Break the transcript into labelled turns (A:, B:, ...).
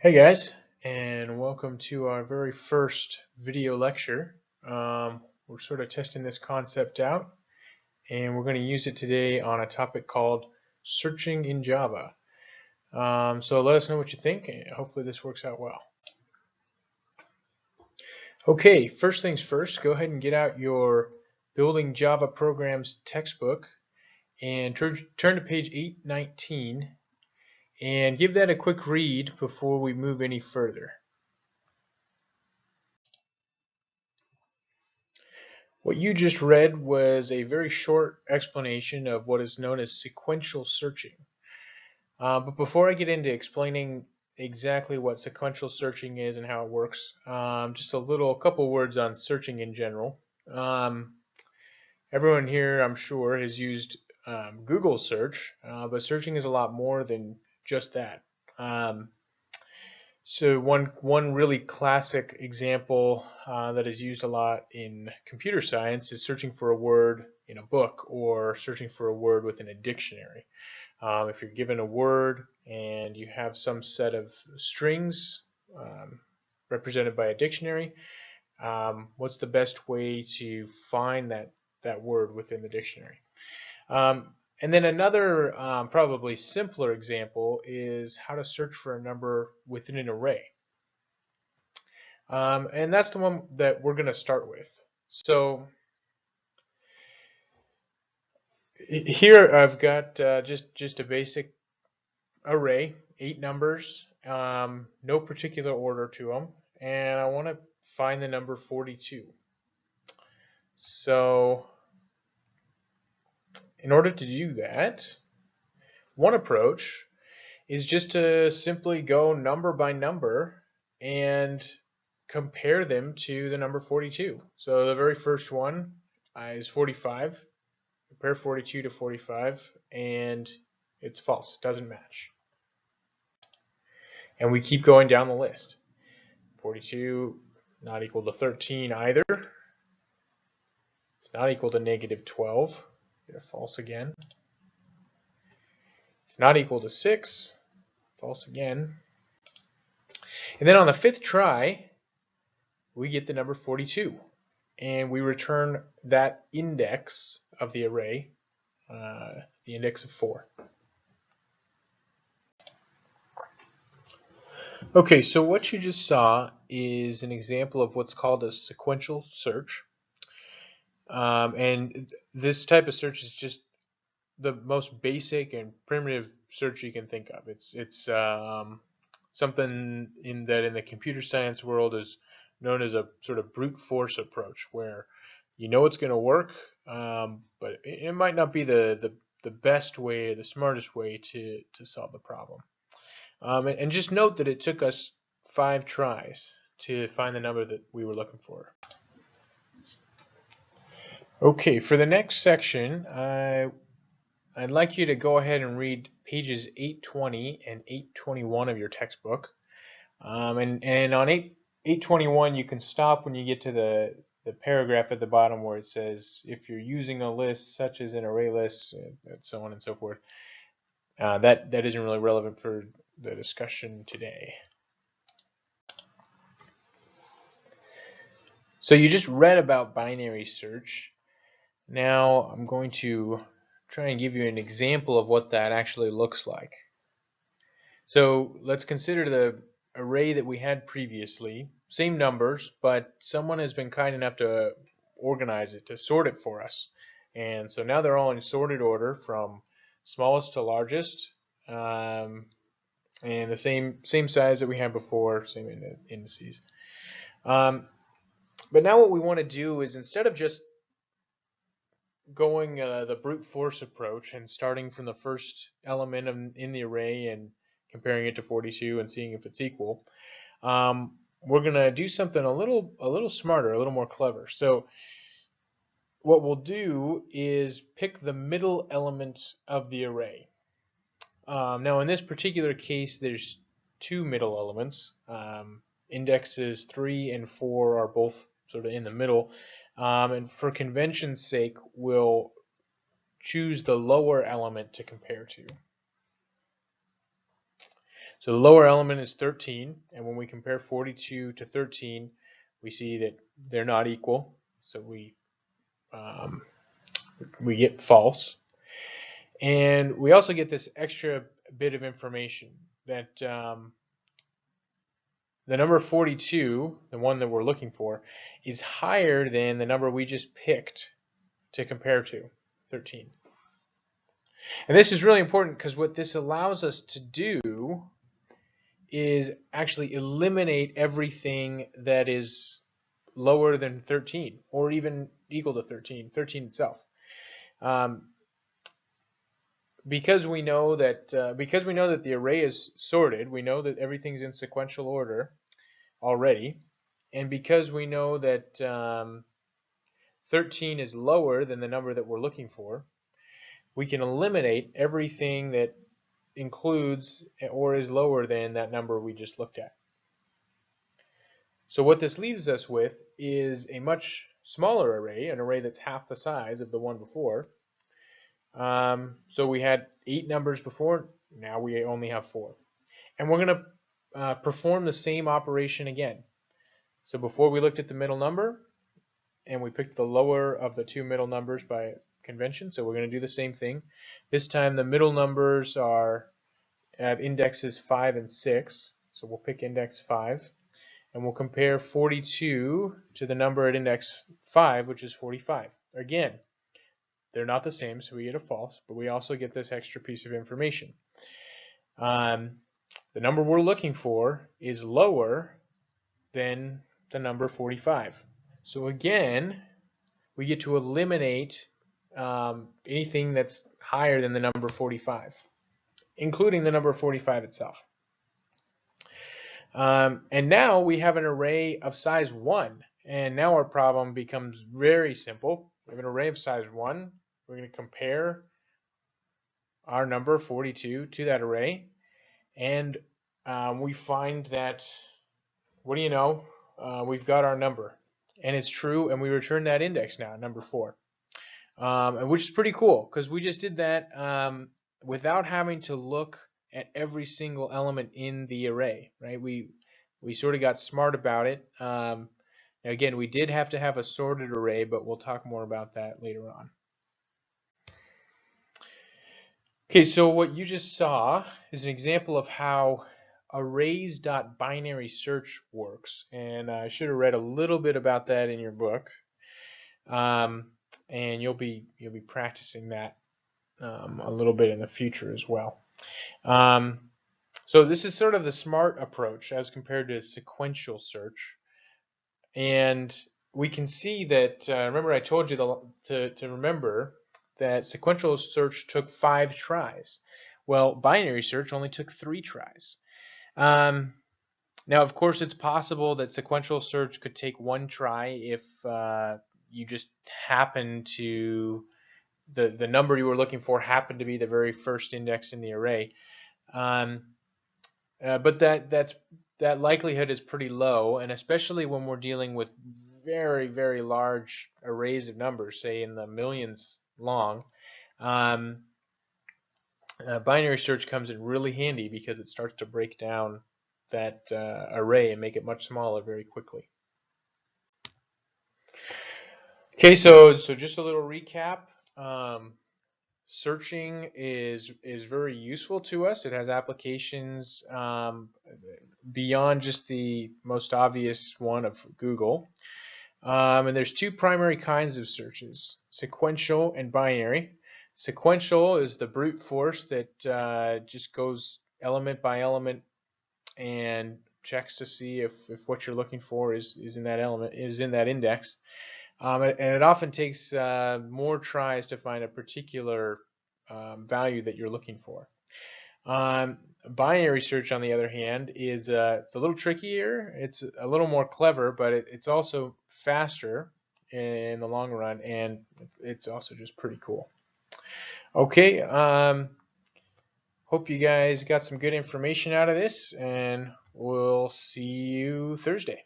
A: Hey guys, and welcome to our very first video lecture. We're sort of testing this concept out, and we're going to use it today on a topic called searching in Java. So let us know what you think, and hopefully this works out well. Okay, first things first, go ahead and get out your Building Java Programs textbook and turn to page 819 and give that a quick read before we move any further. What you just read was a very short explanation of what is known as sequential searching. But before I get into explaining exactly what sequential searching is and how it works, just a couple words on searching in general. Everyone here, I'm sure, has used Google search, but searching is a lot more than just that. So one really classic example that is used a lot in computer science is searching for a word in a book or searching for a word within a dictionary. If you're given a word and you have some set of strings represented by a dictionary, what's the best way to find that word within the dictionary? And then another probably simpler example is how to search for a number within an array. And that's the one that we're going to start with. So here I've got just a basic array, 8 numbers, no particular order to them, and I want to find the number 42. So in order to do that, one approach is just to simply go number by number and compare them to the number 42. So the very first one is 45. Compare 42 to 45, and it's false. It doesn't match. And we keep going down the list. 42 not equal to 13 either. It's not equal to negative 12. Get a false again. It's not equal to 6. False again. And then on the fifth try, we get the number 42. And we return that index of the array, the index of 4. Okay, so what you just saw is an example of what's called a sequential search. And this type of search is just the most basic and primitive search you can think of. It's something in the computer science world is known as a sort of brute force approach, where you know it's going to work, but it might not be the best way, the smartest way to solve the problem. And just note that it took us 5 tries to find the number that we were looking for. Okay, for the next section, I'd like you to go ahead and read pages 820 and 821 of your textbook. And on 821, you can stop when you get to the paragraph at the bottom where it says, if you're using a list such as an array list, and so on and so forth. That isn't really relevant for the discussion today. So you just read about binary search. Now I'm going to try and give you an example of what that actually looks like. So let's consider the array that we had previously, same numbers, but someone has been kind enough to organize it, to sort it for us. And so now they're all in sorted order from smallest to largest, and the same size that we had before, same indices. But now what we want to do is, instead of just going the brute force approach and starting from the first element in the array and comparing it to 42 and seeing if it's equal, we're going to do something a little smarter, a little more clever. So what we'll do is pick the middle element of the array. Now in this particular case, there's 2 middle elements. Indexes 3 and 4 are both sort of in the middle. And for convention's sake, we'll choose the lower element to compare to. So the lower element is 13, and when we compare 42 to 13, we see that they're not equal, so um, we get false. And we also get this extra bit of information that the number 42, the one that we're looking for, is higher than the number we just picked to compare to, 13. And this is really important because what this allows us to do is actually eliminate everything that is lower than 13 or even equal to 13 itself. Um, because we know that the array is sorted, we know that everything's in sequential order already, and because we know that 13 is lower than the number that we're looking for, we can eliminate everything that includes or is lower than that number we just looked at. So what this leaves us with is a much smaller array, an array that's half the size of the one before. So we had 8 numbers before, now we only have 4. And we're going to perform the same operation again. So before we looked at the middle number, and we picked the lower of the 2 middle numbers by convention, so we're going to do the same thing. This time the middle numbers are at indexes 5 and 6, so we'll pick index 5. And we'll compare 42 to the number at index 5, which is 45. Again, they're not the same, so we get a false, but we also get this extra piece of information. The number we're looking for is lower than the number 45. So again, we get to eliminate anything that's higher than the number 45, including the number 45 itself. And now we have an array of size 1. And now our problem becomes very simple. We have an array of size 1. We're going to compare our number 42 to that array. And we find that, what do you know? We've got our number. And it's true, and we return that index now, number 4. And which is pretty cool, because we just did that without having to look at every single element in the array, right? We sort of got smart about it. Now again, we did have to have a sorted array, but we'll talk more about that later on. Okay, so what you just saw is an example of how arrays.binary search works, and I should have read a little bit about that in your book, and you'll be practicing that a little bit in the future as well. So this is sort of the smart approach as compared to sequential search. And we can see that, remember I told you to remember that sequential search took 5 tries. Well, binary search only took 3 tries. Now, of course, it's possible that sequential search could take 1 try if you just happen to, the number you were looking for happened to be the very first index in the array. But that likelihood is pretty low, and especially when we're dealing with very, very large arrays of numbers, say in the millions long, binary search comes in really handy because it starts to break down that array and make it much smaller very quickly. Okay, so just a little recap. Searching is very useful to us. It has applications beyond just the most obvious one of Google. And there's 2 primary kinds of searches, sequential and binary. Sequential is the brute force that just goes element by element and checks to see if what you're looking for is in that element, is in that index. And it often takes more tries to find a particular value that you're looking for. Binary search, on the other hand, is it's a little trickier. It's a little more clever, but it's also faster in the long run, and it's also just pretty cool. Okay, hope you guys got some good information out of this, and we'll see you Thursday.